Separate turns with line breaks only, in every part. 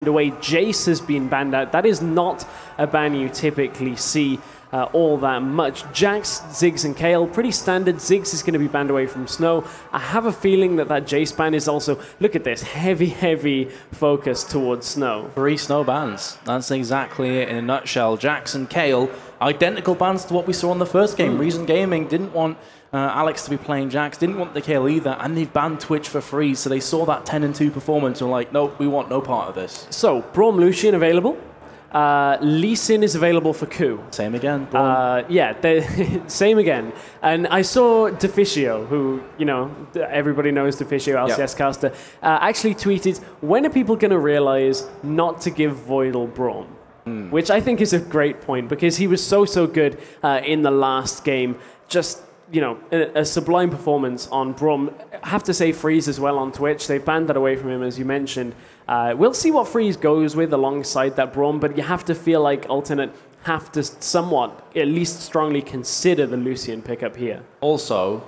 The way Jace has been banned out, that is not a ban you typically see all that much. Jax, Ziggs, and Kayle, pretty standard. Ziggs is going to be banned away from Snow. I have a feeling that Jace ban is also, look at this, heavy focus towards Snow.
3 Snow bans. That's exactly it in a nutshell. Jax and Kayle, identical bans to what we saw in the first game. Reason Gaming didn't want Alex to be playing Jax, didn't want the Kayle either, and they've banned Twitch for free, so they saw that 10-2 performance and were like, nope, we want no part of this.
So, Braum Lucian available. Lee Sin is available for Ku.
Same again.
Yeah, same again. And I saw Deficio, who, you know, everybody knows Deficio, LCS caster, actually tweeted, when are people going to realize not to give Voidal Braum? Which I think is a great point, because he was so good in the last game. Just, you know, a sublime performance on Braum. I have to say Freeze as well on Twitch. They've banned that away from him, as you mentioned. We'll see what Freeze goes with alongside that Braum, but you have to feel like Alternate have to somewhat, at least strongly consider the Lucian pickup here.
Also,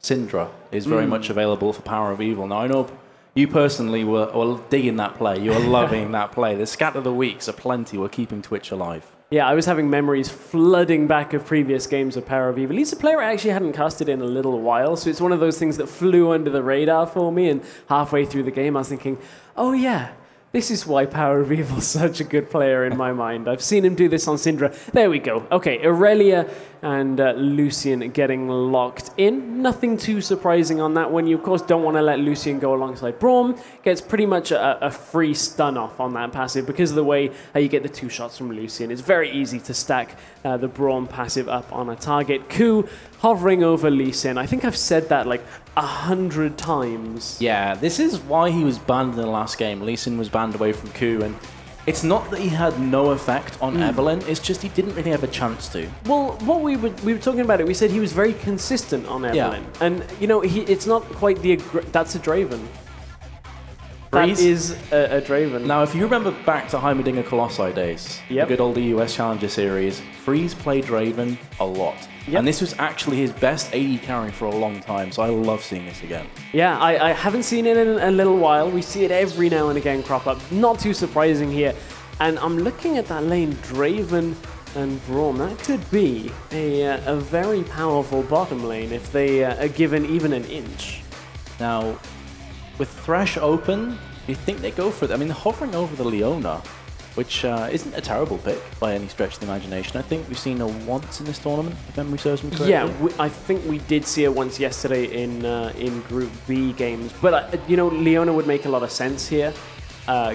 Syndra is very much available for Power of Evil. Now, I know you personally were digging that play. You were loving that play. The scat of the weeks are plenty. We're keeping Twitch alive.
Yeah, I was having memories flooding back of previous games of Power of Evil. He's a player I actually hadn't casted in a little while, so it's one of those things that flew under the radar for me, and halfway through the game I was thinking, oh yeah, this is why Power of Evil is such a good player in my mind. I've seen him do this on Syndra. There we go. Okay, Aurelia and Lucian getting locked in. Nothing too surprising on that one. You, of course, don't want to let Lucian go alongside Braum. Gets pretty much a free stun off on that passive because of the way you get the 2 shots from Lucian. It's very easy to stack the Braum passive up on a target. Ku hovering over Lee Sin. I think I've said that like 100 times.
Yeah, this is why he was banned in the last game. Lee Sin was banned away from Ku, and it's not that he had no effect on Evelynn, it's just he didn't really have a chance to.
Well, what we were talking about it, we said he was very consistent on Evelynn. Yeah. And, you know, it's not quite the... That's a Draven. That is a Draven.
Now, if you remember back to Heimerdinger Colossi days, the good old EUS Challenger series, Freeze played Draven a lot. And this was actually his best AD carry for a long time, so I love seeing this again.
Yeah, I haven't seen it in a little while. We see it every now and again crop up. Not too surprising here. And I'm looking at that lane, Draven and Braum. That could be a very powerful bottom lane if they are given even an inch.
Now, with Thresh open, do you think they go for it? I mean, hovering over the Leona, which isn't a terrible pick by any stretch of the imagination. I think we've seen her once in this tournament, if memory serves me correctly.
Yeah, I think we did see her once yesterday in Group B games. But, you know, Leona would make a lot of sense here.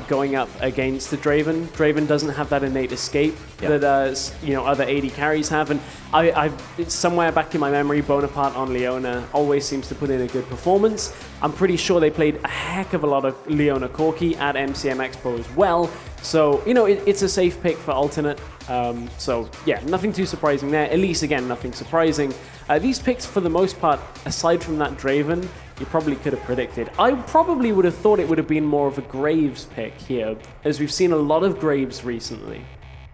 Going up against the Draven. Draven doesn't have that innate escape that you know, other AD carries have, and it's somewhere back in my memory, Bonaparte on Leona always seems to put in a good performance. I'm pretty sure they played a heck of a lot of Leona Corki at MCM Expo as well, so you know, it's a safe pick for Alternate. So yeah, nothing too surprising there. Elise, again, nothing surprising. These picks, for the most part, aside from that Draven, you probably could have predicted. I probably would have thought it would have been more of a Graves pick here, as we've seen a lot of Graves recently.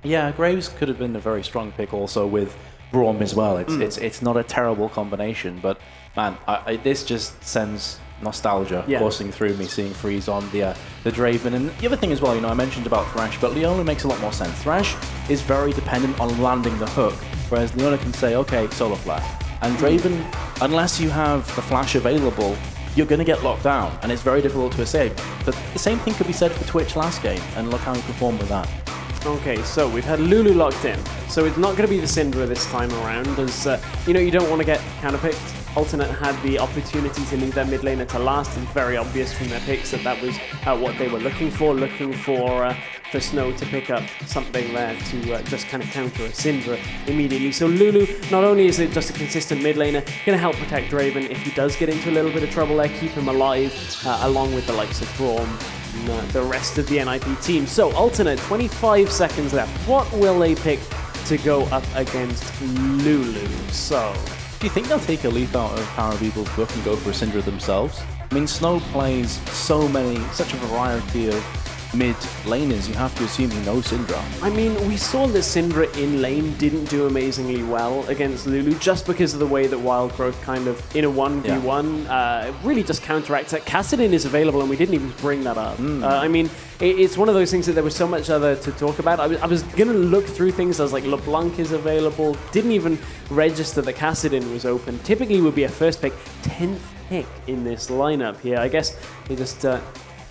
Yeah, Graves could have been a very strong pick also with Braum as well. It's not a terrible combination, but man, this just sends nostalgia coursing through me seeing Freeze on the Draven. And the other thing as well, you know, I mentioned about Thresh, but Leona makes a lot more sense. Thresh is very dependent on landing the hook, whereas Leona can say, okay, solo flash. And Draven, unless you have the flash available, you're going to get locked down, and it's very difficult to escape. But the same thing could be said for Twitch last game, and look how he performed with that. Okay,
so we've had Lulu locked in. So it's not going to be the Syndra this time around, as, you know, you don't want to get counterpicked. Alternate had the opportunity to leave their mid laner to last, and very obvious from their picks that that was what they were looking for Snow to pick up something there to just kind of counter a Syndra immediately. So Lulu, not only is it just a consistent mid laner, going to help protect Draven if he does get into a little bit of trouble there, keep him alive, along with the likes of Braum and the rest of the NIP team. So Alternate, 25 seconds left. What will they pick to go up against Lulu? So,
do you think they'll take a leaf out of Power of Evil's book and go for a Syndra themselves? I mean, Snow plays such a variety of mid laners, you have to assume he knows Syndra.
I mean, we saw that Syndra in lane didn't do amazingly well against Lulu just because of the way that Wild Growth kind of, in a 1v1, really just counteracts it. Kassadin is available and we didn't even bring that up. I mean, it's one of those things that there was so much other to talk about. I was going to look through things. I was like, LeBlanc is available. Didn't even register that Kassadin was open. Typically would be a first pick, 10th pick in this lineup here. I guess they just...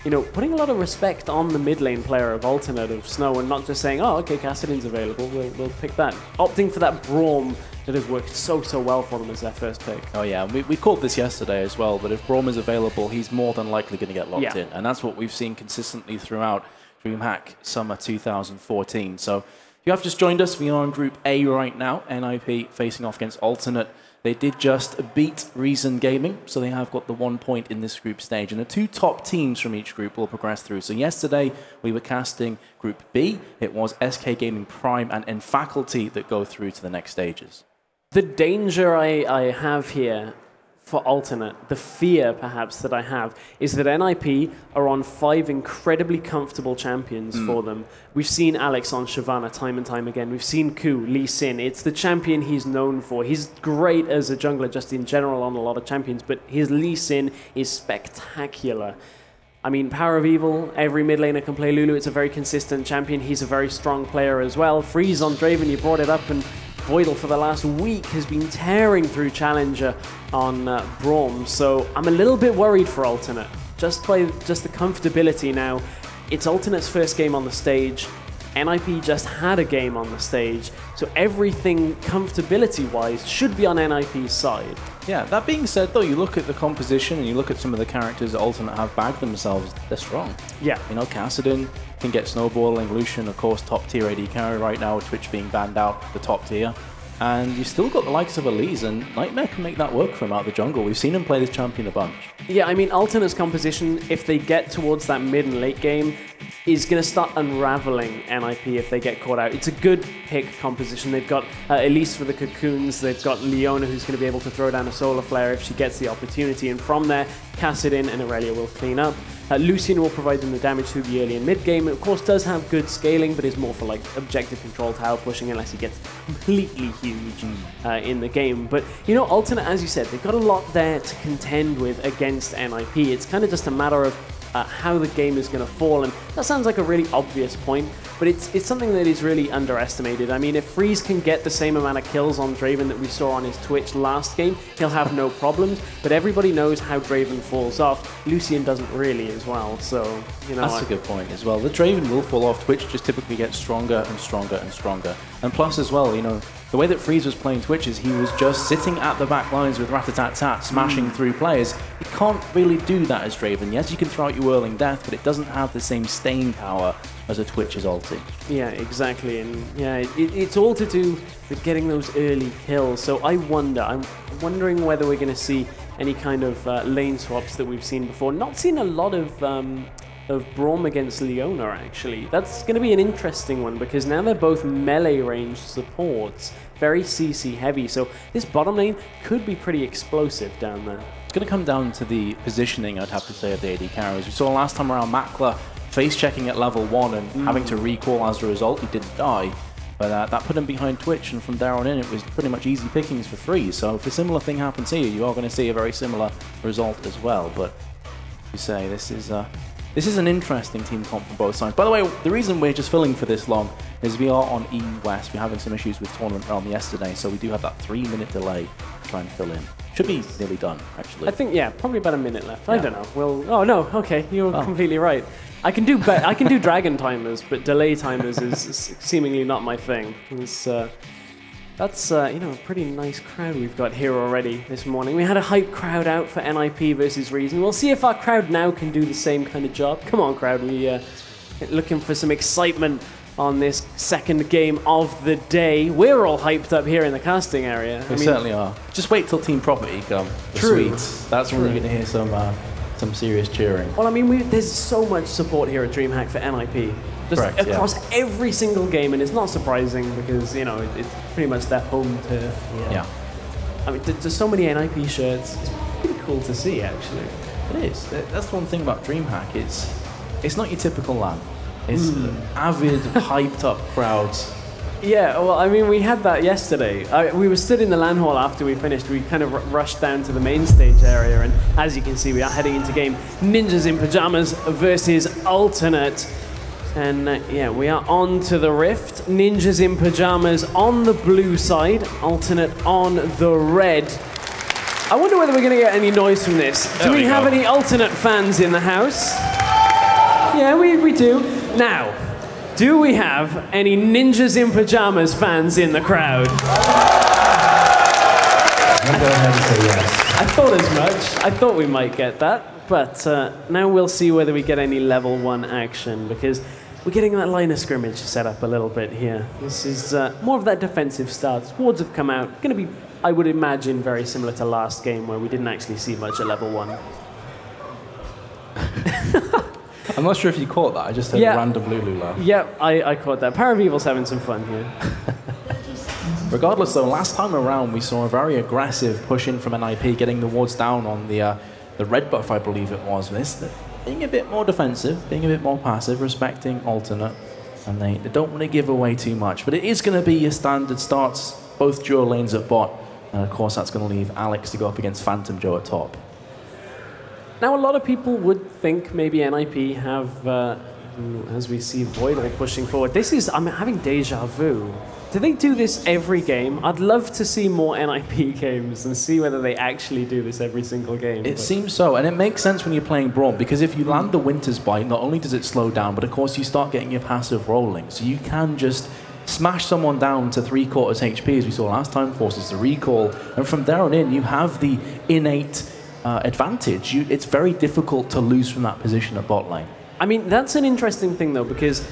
you know, putting a lot of respect on the mid lane player of Alternate of Snow and not just saying, oh, okay, Kassadin's available, we'll pick that. Opting for that Braum that has worked so well for them as their first pick.
Oh yeah, we called this yesterday as well, but if Braum is available, he's more than likely going to get locked in. And that's what we've seen consistently throughout DreamHack Summer 2014. So if you have just joined us, we are in Group A right now, NIP facing off against Alternate. They did just beat Reason Gaming, so they have got the 1 point in this group stage. And the 2 top teams from each group will progress through. So yesterday, we were casting Group B. It was SK Gaming Prime and Faculty that go through to the next stages.
The danger I have here for Alternate, the fear perhaps that I have, is that NIP are on 5 incredibly comfortable champions for them. We've seen Alex on Shyvana time and time again. We've seen Ku, Lee Sin. It's the champion he's known for. He's great as a jungler just in general on a lot of champions, but his Lee Sin is spectacular. I mean, Power of Evil, every mid laner can play Lulu. It's a very consistent champion. He's a very strong player as well. Freeze on Draven, you brought it up, and Voidal for the last week has been tearing through Challenger on Braum, so I'm a little bit worried for Alternate. Just by the comfortability now. It's Alternate's first game on the stage. NIP just had a game on the stage, so everything comfortability-wise should be on NIP's side.
Yeah, that being said though, you look at the composition and you look at some of the characters that Alternate have bagged themselves, they're strong. Yeah. You know, Kassadin can get snowballing, Lucian, of course, top tier AD carry right now, with Twitch being banned out, the top tier. And you've still got the likes of Elise, and Nightmare can make that work for him out of the jungle. We've seen him play this champion a bunch.
Yeah, I mean, Alternate's composition, if they get towards that mid and late game, is going to start unraveling NIP if they get caught out. It's a good pick composition. They've got Elise for the cocoons. They've got Leona, who's going to be able to throw down a solar flare if she gets the opportunity. And from there, Kassadin and Aurelia will clean up. Lucian will provide them the damage through the early and mid game. It, of course, does have good scaling, but is more for like objective control tower pushing unless he gets completely huge in the game. But, you know, Alternate, as you said, they've got a lot there to contend with against NIP. It's kind of just a matter of how the game is going to fall, and that sounds like a really obvious point, but it's something that is really underestimated. I mean, if Freeze can get the same amount of kills on Draven that we saw on his Twitch last game, he'll have no problems, but everybody knows how Draven falls off. Lucian doesn't really as well, so, you know.
That's a good point as well. The Draven will fall off. Twitch just typically gets stronger and stronger and stronger. And plus as well, you know, the way that Freeze was playing Twitch is he was just sitting at the back lines with rat-a-tat-tat, smashing through players. You can't really do that as Draven. Yes, you can throw out your Whirling Death, but it doesn't have the same staying power as a Twitch's ulti.
Yeah, exactly. And yeah, it's all to do with getting those early kills. So I'm wondering whether we're going to see any kind of lane swaps that we've seen before. Not seen a lot of Braum against Leona, actually. That's going to be an interesting one, because now they're both melee range supports, very CC heavy, so this bottom lane could be pretty explosive down there.
It's going to come down to the positioning, I'd have to say, of the AD carries. We saw last time around Makler face-checking at level 1 and having to recall as a result. He didn't die, but that put him behind Twitch, and from there on in, it was pretty much easy pickings for Freeze. So if a similar thing happens here, you are going to see a very similar result as well. But you say this is an interesting team comp from both sides. By the way, the reason we're just filling for this long is we are on E West. We're having some issues with Tournament Realm yesterday, so we do have that 3-minute delay to try and fill in. Should be nearly done, actually.
I think, yeah, probably about a minute left. Yeah. I don't know. Oh no, okay, you're completely right. I can do dragon timers, but delay timers is seemingly not my thing. That's you know, a pretty nice crowd we've got here already this morning. We had a hype crowd out for NIP versus Reason. We'll see if our crowd now can do the same kind of job. Come on, crowd, we looking for some excitement on this second game of the day. We're all hyped up here in the casting area.
We certainly are. Just wait till Team Property come. The Sweets. That's when we're going to hear some serious cheering.
Well, I mean, there's so much support here at DreamHack for NIP. Just correct, across every single game, and it's not surprising because, you know, it's pretty much their home turf.
Yeah.
I mean, there's so many NIP shirts. It's pretty cool to see, actually.
It is. That's one thing about DreamHack. it's not your typical LAN. It's avid, hyped up crowds.
Yeah, well, I mean, we had that yesterday. We were stood in the LAN hall after we finished. We kind of rushed down to the main stage area, and as you can see, we are heading into game Ninjas in Pyjamas versus Alternate. And yeah, we are on to the Rift. Ninjas in Pyjamas on the blue side, Alternate on the red. I wonder whether we're going to get any noise from this. Do we have any Alternate fans in the house? Yeah, we do. Now, do we have any Ninjas in Pyjamas fans in the crowd?
I'm going to go ahead and say yes.
I thought as much. I thought we might get that. But now we'll see whether we get any level 1 action, because we're getting that line of scrimmage set up a little bit here. This is more of that defensive start. Wards have come out. Going to be, I would imagine, very similar to last game where we didn't actually see much at level 1.
I'm not sure if you caught that. I just heard a random Lulu laugh.
Yep, I caught that. Power of Evil's having some fun here.
Regardless, though, last time around we saw a very aggressive push in from NIP, getting the wards down on the red buff, I believe it was. This being a bit more defensive, being a bit more passive, respecting Alternate, and they don't want to give away too much. But it is going to be your standard starts, both dual lanes at bot, and of course that's going to leave Alex to go up against Phantom Joe at top.
Now, a lot of people would think maybe NIP have, as we see Voidal pushing forward. I'm having deja vu. Do they do this every game? I'd love to see more NIP games and see whether they actually do this every single game.
It seems so, and it makes sense when you're playing Braum, because if you land the Winter's Bite, not only does it slow down, but of course you start getting your passive rolling. So you can just smash someone down to 3/4 HP, as we saw last time, forces the recall, and from there on in, you have the innate advantage. It's very difficult to lose from that position at bot lane.
I mean, that's an interesting thing, though, because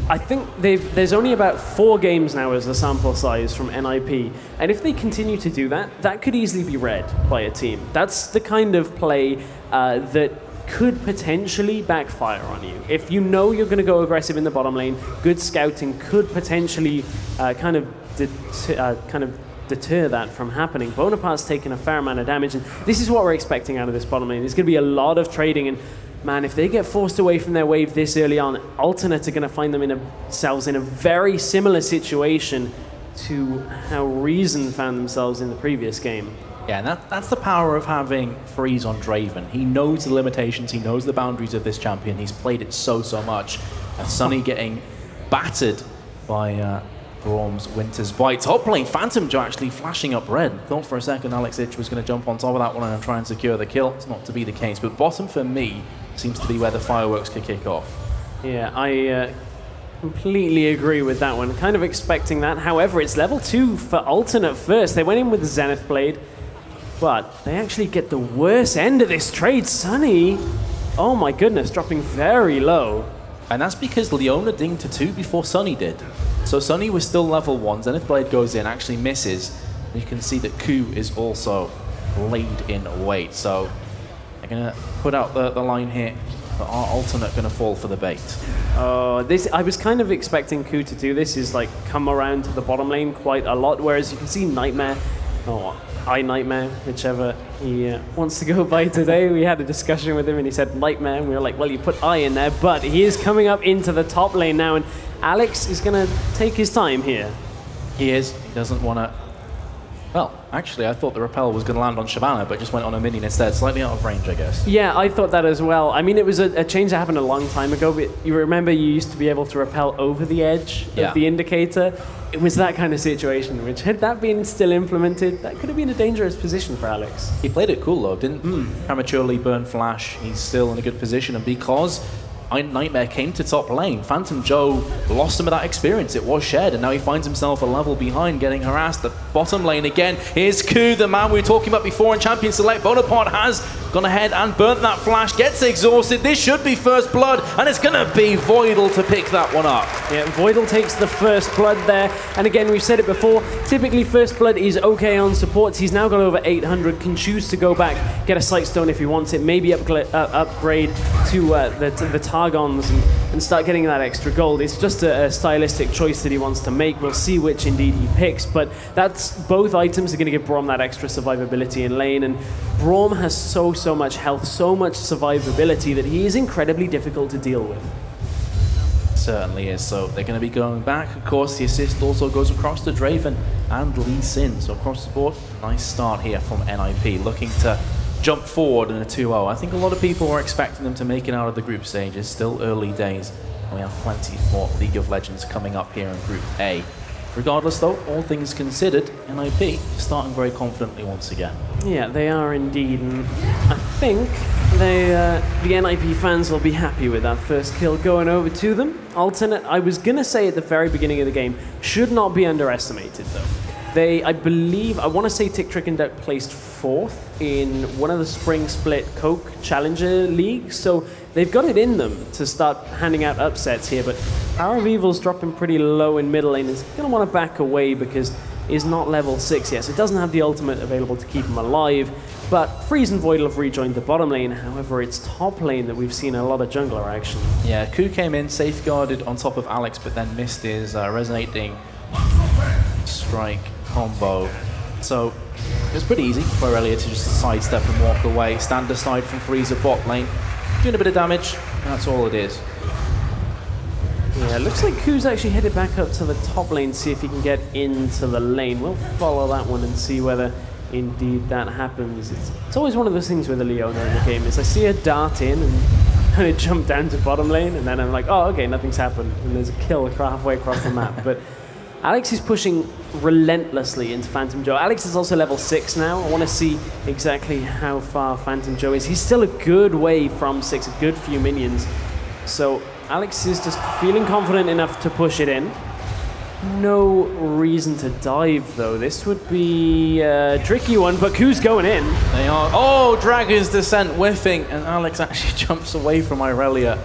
I think there's only about 4 games now as the sample size from NIP, and if they continue to do that, that could easily be read by a team. That's the kind of play that could potentially backfire on you. If you know you're going to go aggressive in the bottom lane, good scouting could potentially kind of deter that from happening. Bonaparte's taken a fair amount of damage, and this is what we're expecting out of this bottom lane. There's going to be a lot of trading, and man, if they get forced away from their wave this early on, Alternate are going to find themselves in a very similar situation to how Reason found themselves in the previous game.
Yeah, and that's the power of having Freeze on Draven. He knows the limitations, he knows the boundaries of this champion, he's played it so much. And Sunny getting battered by Braum's Winter's Bite. Top lane, Phantom Joe actually flashing up red. Thought for a second Alex Ich was going to jump on top of that one and try and secure the kill. It's not to be the case, but bottom for me seems to be where the fireworks could kick off.
Yeah, I completely agree with that one. Kind of expecting that. However, it's level 2 for Alternate first. They went in with the Zenith Blade, but they actually get the worst end of this trade. Sunny, oh my goodness, dropping very low.
And that's because Leona dinged to 2 before Sunny did. So Sunny was still level 1, Zenith Blade goes in, actually misses. And you can see that Ku is also laid in wait. So they're going to put out the line here, but are Alternate going to fall for the bait?
I was kind of expecting Ku to do this, is like come around to the bottom lane quite a lot, whereas you can see Nightmare, Nightmare, whichever he wants to go by today. We had a discussion with him and he said Nightmare, and we were like, well, you put I in there, but he is coming up into the top lane now, and Alex is going to take his time here.
He is. He doesn't want to... Well, actually, I thought the repel was going to land on Shyvana, but just went on a minion instead. Slightly out of range, I guess.
Yeah, I thought that as well. I mean, it was a change that happened a long time ago, but you remember you used to be able to repel over the edge of the indicator? It was that kind of situation, which had that been still implemented, that could have been a dangerous position for Alex.
He played it cool, though. Didn't prematurely burn flash. He's still in a good position, and because Nightmare came to top lane, Phantom Joe lost some of that experience. It was shared, and now he finds himself a level behind, getting harassed. The bottom lane again. Here's Ku, the man we were talking about before in Champion Select. Bonaparte has gone ahead and burnt that flash, gets exhausted. This should be first blood, and it's going to be Voidal to pick that one up.
Yeah, Voidal takes the first blood there, and again, we've said it before, typically first blood is okay on supports. He's now got over 800, can choose to go back, get a Sight Stone if he wants it, maybe upgrade to the Targons and start getting that extra gold. It's just a stylistic choice that he wants to make. We'll see which indeed he picks, but that's both items are going to give Braum that extra survivability in lane, and Braum has so much health, so much survivability that he is incredibly difficult to deal with.
Certainly is. So they're going to be going back. Of course, the assist also goes across to Draven and Lee Sin. So across the board, nice start here from NIP, looking to jump forward in a 2-0. I think a lot of people were expecting them to make it out of the group stages. Still early days, and we have plenty more League of Legends coming up here in Group A. Regardless, though, all things considered, NIP starting very confidently once again. Yeah,
they are indeed, and I think the NIP fans will be happy with that first kill going over to them. Alternate, I was going to say at the very beginning of the game, should not be underestimated, though. I believe, I want to say Tick, Trick, and Duck placed 4th in one of the Spring Split Coke Challenger Leagues, so they've got it in them to start handing out upsets here, but Power of Evil's dropping pretty low in middle lane. Is going to want to back away because he's not level 6 yet, so it doesn't have the ultimate available to keep him alive, but Freeze and Voidal have rejoined the bottom lane. However, it's top lane that we've seen a lot of jungler action.
Yeah, Ku came in, safeguarded on top of Alex, but then missed his resonating strike combo. So it was pretty easy for Elliot to just sidestep and walk away, stand aside from Freeze at bot lane, doing a bit of damage, and that's all it is.
Yeah, it looks like Ku's actually headed back up to the top lane, see if he can get into the lane. We'll follow that one and see whether indeed that happens. It's always one of those things with a Leona in the game, is I see her dart in and kind of jump down to bottom lane, and then I'm like, oh, okay, nothing's happened, and there's a kill halfway across the map. But Alex is pushing relentlessly into Phantom Joe. Alex is also level 6 now. I want to see exactly how far Phantom Joe is. He's still a good way from 6, a good few minions. So Alex is just feeling confident enough to push it in. No reason to dive, though. This would be a tricky one, but Ku's going in.
They are. Oh, Dragon's Descent whiffing, and Alex actually jumps away from Irelia.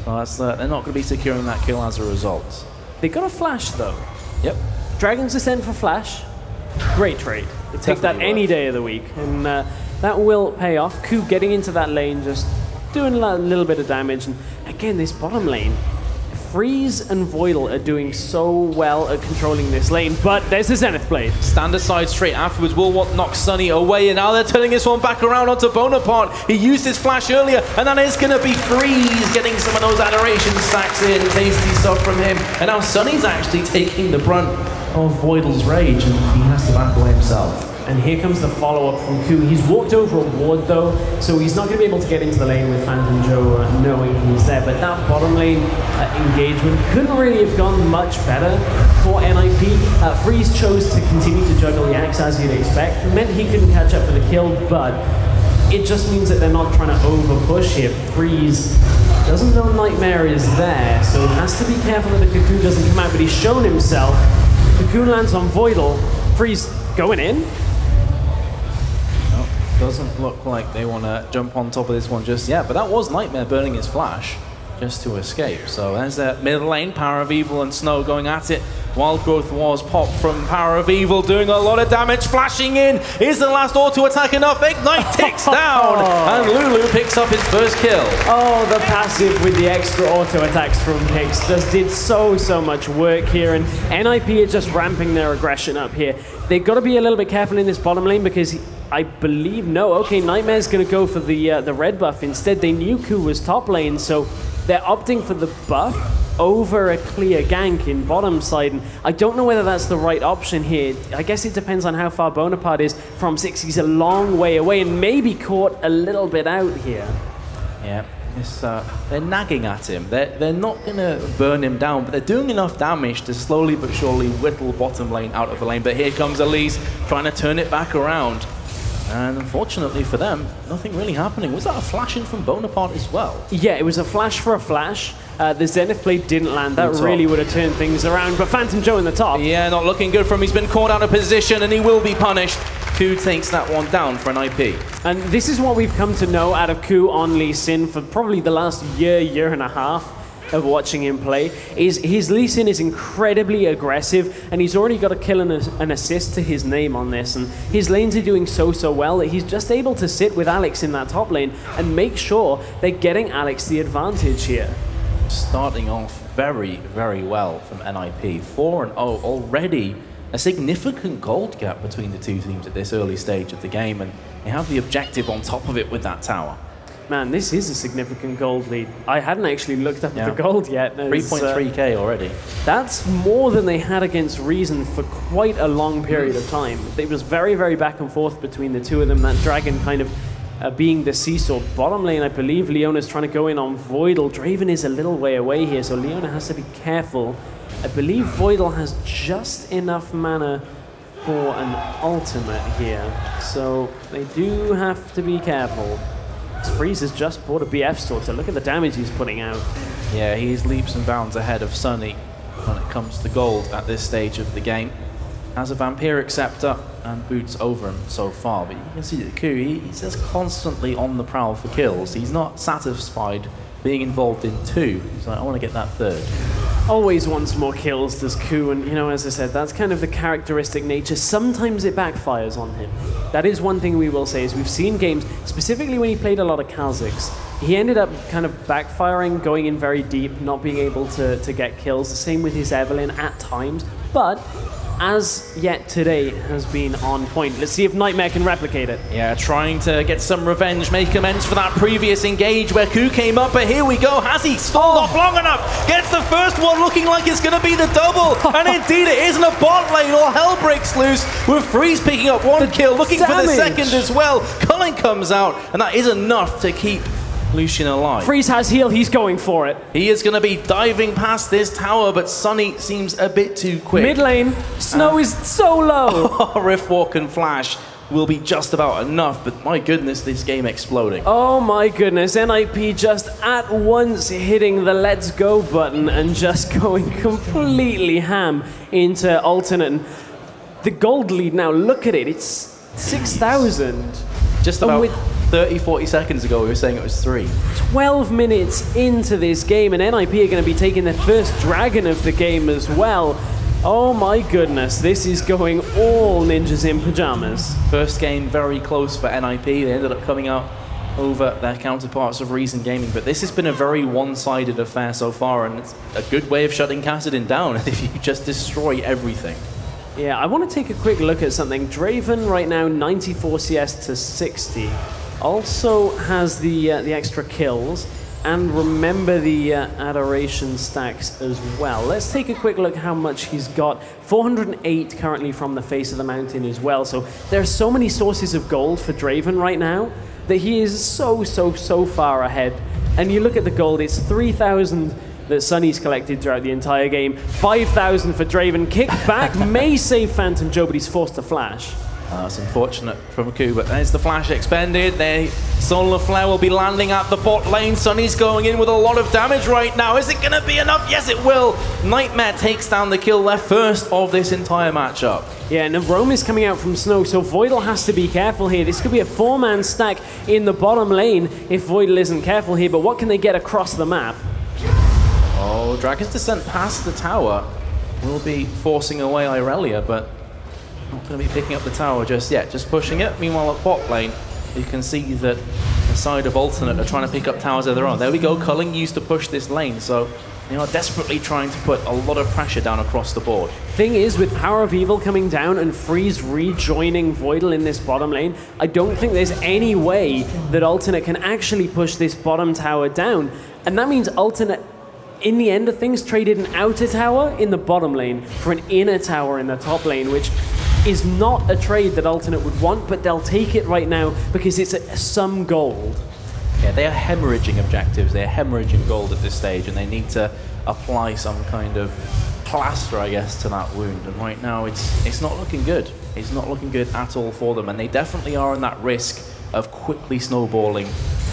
So that's, they're not going to be securing that kill as a result.
They got a flash, though.
Yep.
Dragon's Descent for flash. Great trade. You take that any day of the week, and that will pay off. Ku getting into that lane, just doing a little bit of damage. And again, this bottom lane, Freeze and Voidal are doing so well at controlling this lane, but there's the Zenith Blade.
Stand aside straight afterwards, will knock Sunny away, and now they're turning this one back around onto Bonaparte. He used his flash earlier, and that is going to be Freeze getting some of those adoration stacks in. Tasty stuff from him, and now Sunny's actually taking the brunt of Voidal's rage, and he has to back away himself.
And here comes the follow-up from Ku. He's walked over a ward, though, so he's not going to be able to get into the lane with Phantom Joe knowing he's there. But that bottom lane engagement couldn't really have gone much better for NIP. Freeze chose to continue to juggle the axe as you'd expect. It meant he couldn't catch up for the kill, but it just means that they're not trying to over-push here. Freeze doesn't know Nightmare is there, so he has to be careful that the Cocoon doesn't come out, but he's shown himself. Cocoon lands on Voidal. Freeze going in.
Doesn't look like they want to jump on top of this one just yet, but that was Nightmare burning his flash just to escape. So there's that mid lane, Power of Evil and Snow going at it. Wild Growth was popped from Power of Evil, doing a lot of damage, flashing in. Is the last auto attack enough? Ignite ticks down, and Lulu picks up his first kill.
Oh, the passive with the extra auto attacks from Pix just did so much work here, and NIP are just ramping their aggression up here. They've got to be a little bit careful in this bottom lane because I believe, okay, Nightmare's going to go for the red buff. Instead, they knew Ku was top lane, so they're opting for the buff over a clear gank in bottom side. And I don't know whether that's the right option here. I guess it depends on how far Bonaparte is from 6. He's a long way away and maybe caught a little bit out here.
Yeah, they're nagging at him. They're not going to burn him down, but they're doing enough damage to slowly but surely whittle bottom lane out of the lane. But here comes Elise trying to turn it back around. And unfortunately for them, nothing really happening. Was that a flash in from Bonaparte as well?
Yeah, it was a flash for a flash. The Zenith Blade didn't land. That really would have turned things around. But Phantom Joe in the top.
Yeah, not looking good for him. He's been caught out of position and he will be punished. Ku takes that one down for an IP.
And this is what we've come to know out of Ku on Lee Sin for probably the last year and a half. of watching him play is his Lee Sin is incredibly aggressive, and he's already got a kill and an assist to his name on this, and his lanes are doing so well that he's just able to sit with Alex in that top lane and make sure they're getting Alex the advantage here.
Starting off very, very well from NIP. 4-0 already. A significant gold gap between the two teams at this early stage of the game, and they have the objective on top of it with that tower.
Man, this is a significant gold lead. I hadn't actually looked up at the gold yet.
3.3k already.
That's more than they had against Reason for quite a long period of time. It was very, very back and forth between the two of them. That Dragon kind of being the seesaw. Bottom lane, I believe Leona's trying to go in on Voidal. Draven is a little way away here, so Leona has to be careful. I believe Voidal has just enough mana for an ultimate here, so they do have to be careful. Freeze has just bought a BF sword, so look at the damage he's putting out.
Yeah, he's leaps and bounds ahead of Sunny when it comes to gold at this stage of the game. Has a Vampiric Scepter and boots over him so far, but you can see that Ku, he's just constantly on the prowl for kills. He's not satisfied being involved in two. He's like, I want to get that third.
Always wants more kills, does Ku, and you know, as I said, that's kind of the characteristic nature. Sometimes it backfires on him. That is one thing we will say, is we've seen games, specifically when he played a lot of Kha'Zix, he ended up kind of backfiring, going in very deep, not being able to get kills. The same with his Evelynn at times, but as yet today has been on point. Let's see if Nightmare can replicate it.
Yeah, trying to get some revenge, make amends for that previous engage where Ku came up, but here we go. Has he stalled off long enough? Gets the first one, looking like it's going to be the double. And indeed it isn't. A bot lane, all hell breaks loose with Freeze picking up one kill, looking for the second as well. Culling comes out, and that is enough to keep Lucian alive.
Freeze has heal, he's going for it.
He is going to be diving past this tower, but Sunny seems a bit too quick.
Mid lane, Snow is so low.
Riftwalk and Flash will be just about enough, but my goodness, this game exploding.
Oh my goodness, NIP just at once hitting the let's go button and just going completely ham into alternate. And the gold lead now, look at it, it's 6,000.
Just about 30, 40 seconds ago, we were saying it was 3.
12 minutes into this game, and NIP are going to be taking their first dragon of the game as well. Oh my goodness, this is going all ninjas in pajamas.
First game very close for NIP. They ended up coming out over their counterparts of Reason Gaming, but this has been a very one-sided affair so far, and it's a good way of shutting Kassadin down if you just destroy everything.
Yeah, I want to take a quick look at something. Draven right now 94 CS to 60. Also has the extra kills, and remember the adoration stacks as well. Let's take a quick look how much he's got. 408 currently from the face of the mountain as well. So there are so many sources of gold for Draven right now that he is so far ahead. And you look at the gold, it's 3,000 that Sunny's collected throughout the entire game. 5,000 for Draven. Kick back, may save Phantom Joe, but he's forced to flash.
That's unfortunate from Ku, but there's the flash expended. The Solar Flare will be landing at the bot lane. Sunny's going in with a lot of damage right now. Is it going to be enough? Yes, it will. Nightmare takes down the kill, their first of this entire matchup.
Yeah, and Rome is coming out from Snow, so Voidal has to be careful here. This could be a 4-man stack in the bottom lane if Voidal isn't careful here, but what can they get across the map?
Oh, Dragon's Descent past the tower will be forcing away Irelia, but not going to be picking up the tower just yet, just pushing it. Meanwhile, at bot lane, you can see that the side of Alternate are trying to pick up towers of their own. There we go, Culling used to push this lane, so they are desperately trying to put a lot of pressure down across the board.
Thing is, with Power of Evil coming down and Freeze rejoining Voidal in this bottom lane, I don't think there's any way that Alternate can actually push this bottom tower down. And that means Alternate, in the end of things, traded an outer tower in the bottom lane for an inner tower in the top lane, which is not a trade that Alternate would want, but they'll take it right now because it's some gold.
Yeah, they are hemorrhaging objectives. They're hemorrhaging gold at this stage, and they need to apply some kind of plaster, I guess, to that wound. And right now, it's not looking good. It's not looking good at all for them, and they definitely are in that risk of quickly snowballing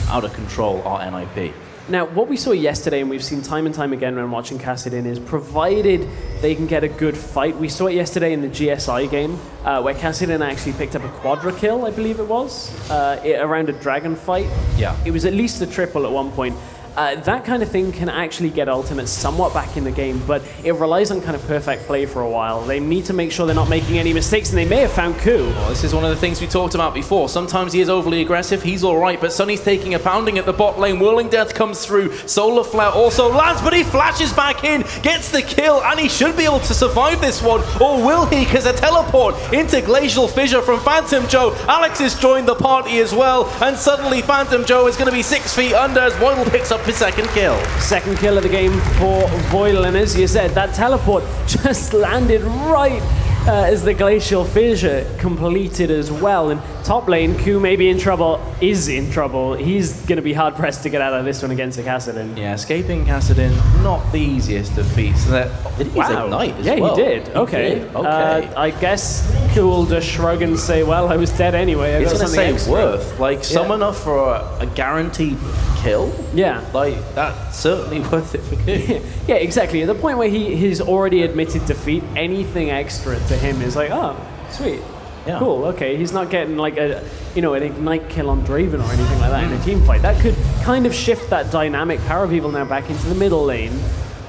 out of control our NIP.
Now, what we saw yesterday, and we've seen time and time again when watching Kassadin, is provided they can get a good fight. We saw it yesterday in the GSI game, where Kassadin actually picked up a quadra kill, I believe it was, around a dragon fight.
Yeah.
It was at least a triple at one point. that kind of thing can actually get Ultimate somewhat back in the game, but it relies on kind of perfect play for a while. They need to make sure they're not making any mistakes, and they may have found Ku.
Well, this is one of the things we talked about before. Sometimes he is overly aggressive, he's all right, but Sunny's taking a pounding at the bot lane. Whirling Death comes through, Solar Flare also lands, but he flashes back in, gets the kill, and he should be able to survive this one, or will he? Because a teleport into Glacial Fissure from Phantom Joe. Alex has joined the party as well, and suddenly Phantom Joe is going to be 6 feet under as Voidal picks up his second kill.
Second kill of the game for Voidal, and as you said, that teleport just landed right as the Glacial Fissure completed as well. And top lane, Ku may be in trouble, is in trouble. He's going to be hard-pressed to get out of this one against a Kassadin.
Yeah, escaping Kassadin, not the easiest of feats. Did he ignite as well?
Yeah, he did. Okay.
Okay.
I guess Ku will just shrug and say, well, I was dead anyway.
It's going to say worth. Like, summon enough for a guaranteed kill?
Yeah.
Like, that's certainly worth it for Ku.
Yeah, exactly. At the point where he's already admitted defeat, anything extra to him is like, oh, sweet. Yeah. Cool, okay. He's not getting like an ignite kill on Draven or anything like that in a team fight. That could kind of shift that dynamic. Power of Evil now back into the middle lane.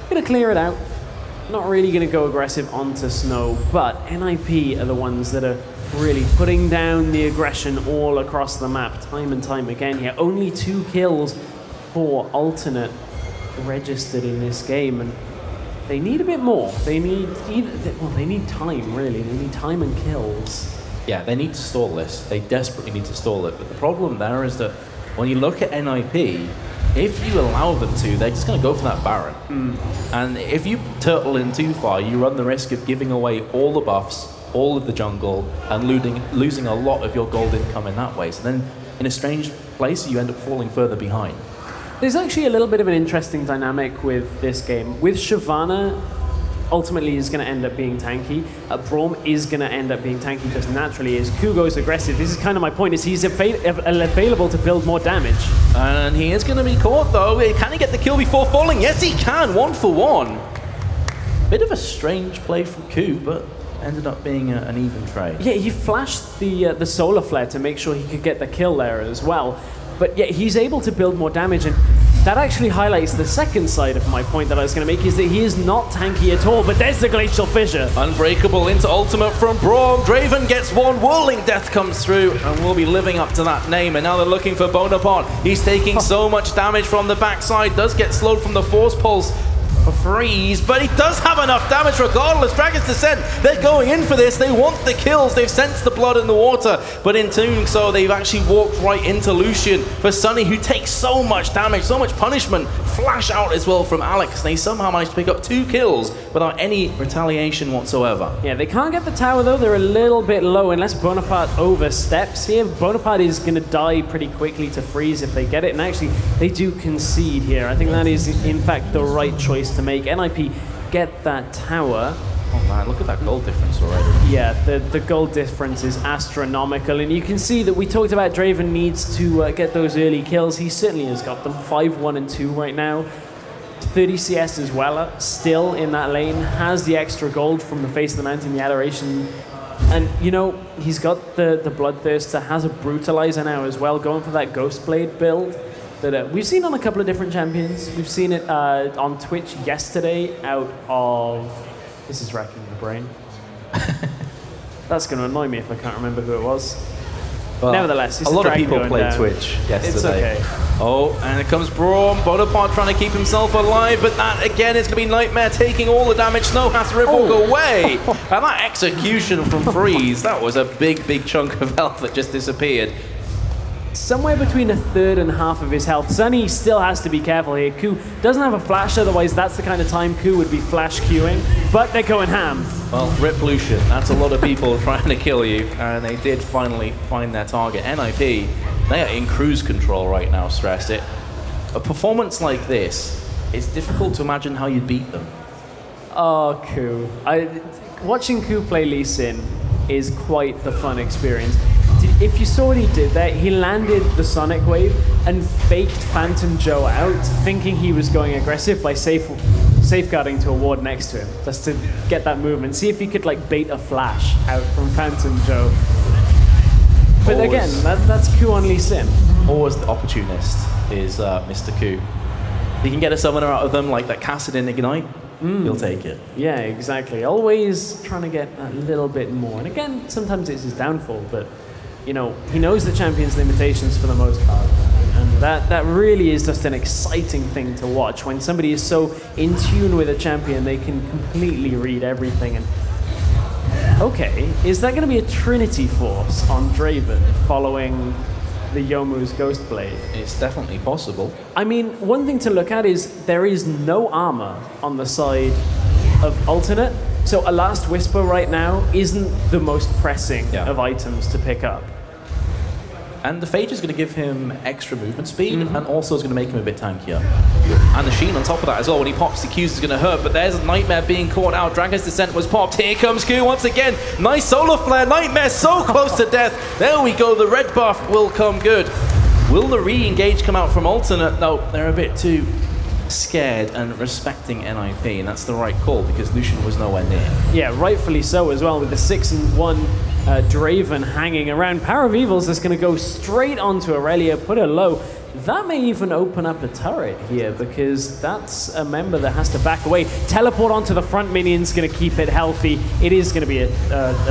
Gonna clear it out. Not really gonna go aggressive onto Snow, but NIP are the ones that are really putting down the aggression all across the map time and time again here. Only 2 kills for Alternate registered in this game, and they need a bit more. They need they need time, really. They need time and kills.
Yeah, they need to stall this. They desperately need to stall it. But the problem there is that when you look at NIP, if you allow them to, they're just going to go for that Baron. And if you turtle in too far, you run the risk of giving away all the buffs, all of the jungle, and losing a lot of your gold income in that way. So then, in a strange place, you end up falling further behind.
There's actually a little bit of an interesting dynamic with this game. With Shyvana, ultimately is going to end up being tanky. Braum is going to end up being tanky just naturally as Ku goes aggressive. This is kind of my point, is he's available to build more damage.
And he is going to be caught though. Can he get the kill before falling? Yes, he can. 1 for 1. Bit of a strange play from Ku, but ended up being an even trade.
Yeah, he flashed the solar flare to make sure he could get the kill there as well. But yeah, he's able to build more damage, and that actually highlights the second side of my point that I was going to make, is that he is not tanky at all, but there's the Glacial Fissure.
Unbreakable into ultimate from Braum. Draven gets one, Whirling Death comes through, and will be living up to that name, and now they're looking for Bonaparte. He's taking so much damage from the backside, does get slowed from the Force Pulse. Freeze, but he does have enough damage regardless. Dragon's Descent, they're going in for this. They want the kills. They've sensed the blood in the water, but in doing so, they've actually walked right into Lucian. For Sunny, who takes so much damage, so much punishment, flash out as well from Alex. They somehow managed to pick up 2 kills without any retaliation whatsoever.
Yeah, they can't get the tower though. They're a little bit low unless Bonaparte oversteps here. Bonaparte is going to die pretty quickly to Freeze if they get it, and actually they do concede here. I think that is in fact the right choice to make. NIP get that tower.
Oh man, look at that gold difference already.
Yeah, the gold difference is astronomical, and you can see that we talked about Draven needs to get those early kills. He certainly has got them. 5, 1, and 2 right now. 30 CS as well, still in that lane, has the extra gold from the face of the mountain, the adoration. And, you know, he's got the Bloodthirster, has a Brutalizer now as well, going for that Ghostblade build that we've seen on a couple of different champions. We've seen it on Twitch yesterday out of... This is racking the brain. That's going to annoy me if I can't remember who it was.
Well,
nevertheless, it's
a lot of people
played
played Twitch yesterday.
It's okay.
Oh, and it comes Braum. Bonaparte trying to keep himself alive, but that again is going to be Nightmare taking all the damage. Snow has to walk away. And that execution from Freeze, that was a big chunk of health that just disappeared.
Somewhere between a third and half of his health. Sunny still has to be careful here. Ku doesn't have a flash, otherwise that's the kind of time Ku would be flash queuing, but they're going ham.
Well, rip Lucian. That's a lot of people trying to kill you, and they did finally find their target. NIP, they are in cruise control right now, stress it. A performance like this, it's difficult to imagine how you'd beat them.
Oh, Ku. Watching Ku play Lee Sin is quite the fun experience. If you saw what he did there, he landed the Sonic Wave and faked Phantom Joe out, thinking he was going aggressive by safeguarding to a ward next to him, just to get that movement. See if he could like bait a flash out from Phantom Joe. But again, that's Ku on Lee Sin.
Always the opportunist is Mr. Ku. he can get a summoner out of them like that Kassadin Ignite, he'll take it.
Yeah, exactly. Always trying to get a little bit more. And again, sometimes it's his downfall, but you know, he knows the champion's limitations for the most part. And that really is just an exciting thing to watch. When somebody is so in tune with a champion, they can completely read everything. And okay, is that going to be a Trinity Force on Draven following the Youmuu's Ghost Blade?
It's definitely possible.
I mean, one thing to look at is there is no armor on the side of Alternate. So a Last Whisper right now isn't the most pressing of items to pick up.
And the Phage is going to give him extra movement speed, and also is going to make him a bit tankier. And the Sheen on top of that as well. When he pops, the Q's is going to hurt, but there's a Nightmare being caught out. Dragon's Descent was popped. Here comes Q once again. Nice solar flare. Nightmare so close to death. There we go. The red buff will come good. Will the re-engage come out from Alternate? No, they're a bit too scared and respecting NIP, and that's the right call because Lucian was nowhere near.
Yeah, rightfully so as well, with the 6-1 Draven hanging around. Power of Evil's just going to go straight onto Aurelia, put her low. That may even open up a turret here because that's a member that has to back away. Teleport onto the front minion's going to keep it healthy. It is going to be a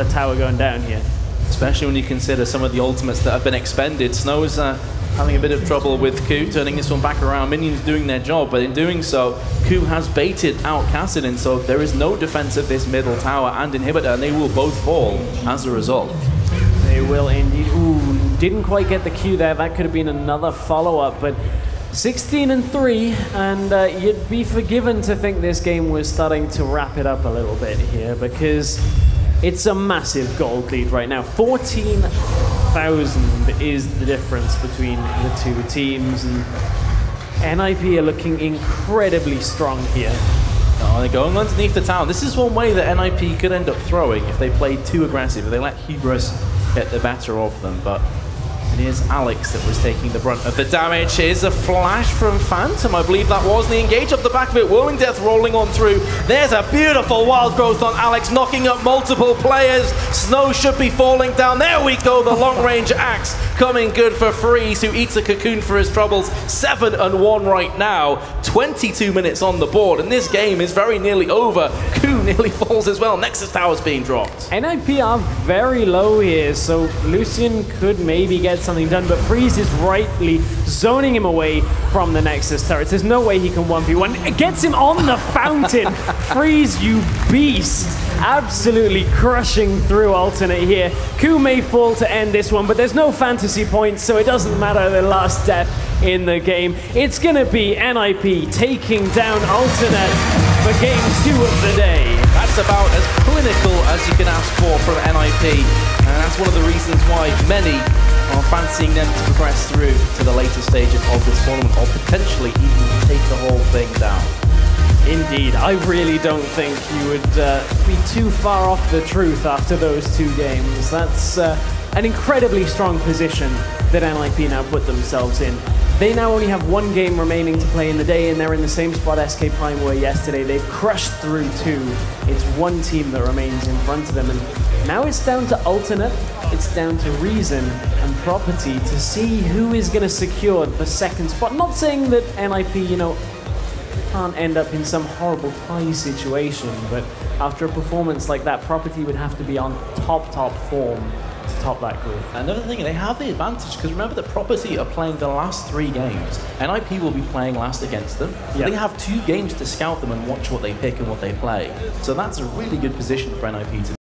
tower going down here.
Especially when you consider some of the ultimates that have been expended. Snow's having a bit of trouble with Ku, turning this one back around. Minions doing their job, but in doing so, Ku has baited out Kassadin, so there is no defense of this middle tower and inhibitor, and they will both fall as a result.
They will indeed. Ooh, didn't quite get the Q there. That could have been another follow-up, but 16-3, and you'd be forgiven to think this game was starting to wrap it up a little bit here, because it's a massive gold lead right now. 14,000 is the difference between the two teams, and NIP are looking incredibly strong here.
Oh, they're going underneath the tower. This is one way that NIP could end up throwing if they play too aggressive, if they let Hubris get the better of them, but it is Alex that was taking the brunt of the damage. Here's a flash from Phantom. I believe that was the engage up the back of it. Whirling Death rolling on through. There's a beautiful wild growth on Alex, knocking up multiple players. Snow should be falling down. There we go. The long-range axe coming good for Freeze, who eats a cocoon for his troubles. 7-1 right now. 22 minutes on the board, and this game is very nearly over. Ku nearly falls as well. Nexus Tower's being dropped.
NIP are very low here, so Lucian could maybe get something done, but Freeze is rightly zoning him away from the Nexus turrets. There's no way he can 1v1. It gets him on the fountain. Freeze, you beast. Absolutely crushing through Alternate here. Ku may fall to end this one, but there's no fantasy points, so it doesn't matter the last death in the game. It's going to be NIP taking down Alternate for game 2 of the day.
That's about as clinical as you can ask for from NIP, and that's one of the reasons why many are fancying them to progress through to the later stages of this tournament, or potentially even take the whole thing down.
Indeed, I really don't think you would be too far off the truth after those 2 games. That's an incredibly strong position that NIP now put themselves in. They now only have 1 game remaining to play in the day, and they're in the same spot SK Prime were yesterday. They've crushed through 2. It's 1 team that remains in front of them, and now it's down to Alternate, it's down to Reason and Property to see who is going to secure the 2nd spot. Not saying that NIP, you know, can't end up in some horrible tie situation, but after a performance like that, Property would have to be on top form to top that group.
Another thing, they have the advantage because remember that Property are playing the last 3 games. NIP will be playing last against them. Yep. They have 2 games to scout them and watch what they pick and what they play. So that's a really good position for NIP to